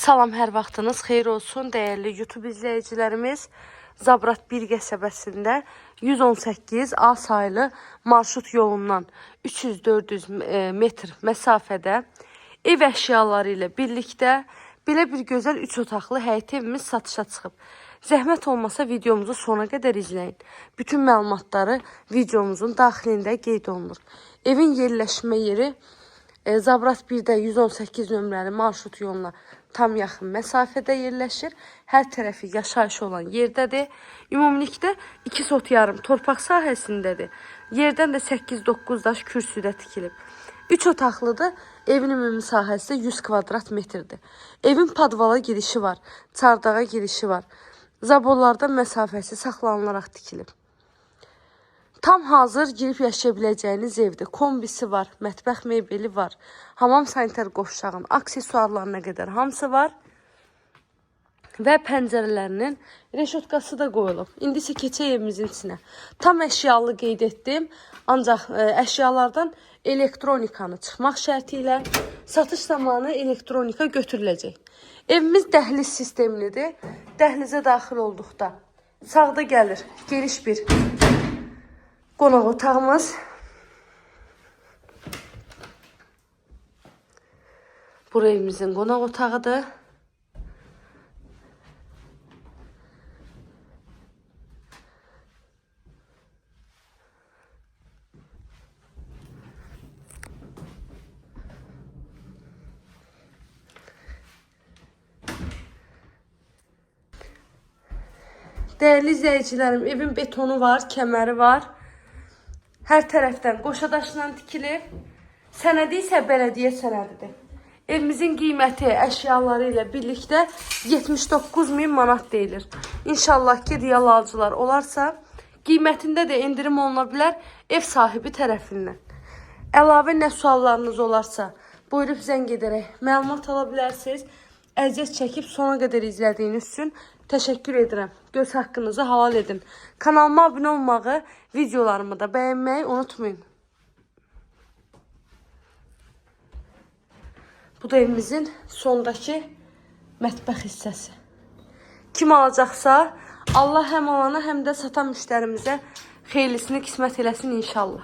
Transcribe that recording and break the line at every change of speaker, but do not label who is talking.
Salam, hər vaxtınız xeyir olsun, dəyərli YouTube izləyicilərimiz. Zabrat 1 qəsəbəsində 118 A saylı marşrut yolundan 300-400 metr məsafədə ev əşyaları ilə birlikdə belə bir gözəl 3 otaqlı həyət evimiz satışa çıxıb. Zəhmət olmasa videomuzu sona qədər izləyin. Bütün məlumatları videomuzun daxilində qeyd olunur. Evin yerləşmə yeri Zabrat 1-də 118 nömrəli marşrut yoluna tam yaxın məsafədə yerləşir. Hər tərəfi yaşayış olan yerdədir. Ümumilikdə 2 sot yarım torpaq sahəsindədir. Yerdən də 8-9 daş kürsüdə tikilib. 3 otaqlıdır. Evin ümumi sahəsi 100 kvadrat metrdir. Evin padvala girişi var. Çardağa girişi var. Zaborlardan məsafəsi saxlanılaraq tikilib. Tam hazır girib yaşaya biləcəyiniz evdir. Kombisi var, mətbəx mebeli var, hamam sanitar qovşağın aksesuarlarına qədər hamısı var. Və pəncərələrinin reşotkası da qoyulub. İndi isə keçək evimizin içinə. Tam əşyalı qeyd etdim. Ancaq əşyalardan elektronikanı çıxmaq şərti ilə satış zamanı elektronika götürüləcək. Evimiz dəhliz sistemlidir. Dəhlizə daxil olduqda sağda gəlir geniş bir qonaq otağımız. Bura evimizin qonaq otağıdır. Dəyərli izləyicilərim, evin betonu var, kəməri var. Hər tərəfdən qoşadaşla tikilib. Sənədi isə bələdiyyə sənədidir. Evimizin qiyməti əşyaları ilə birlikdə 79.000 manat deyilir. İnşallah ki, real alıcılar olarsa, qiymətində də endirim oluna bilər ev sahibi tərəfindən. Əlavə nə suallarınız olarsa, buyurub zəng edərək məlumat ala bilərsiniz. Əziyyət çəkib sona qədər izlədiyiniz üçün təşəkkür edirəm. Göz haqqınızı halal edin. Kanalıma abunə olmağı, videolarımı da bəyənməyi unutmayın. Bu da evimizin sondakı mətbəx hissəsi. Kim alacaqsa, Allah həm alana, həm də satan müştərimizə xeyirlisini qismət eləsin inşallah.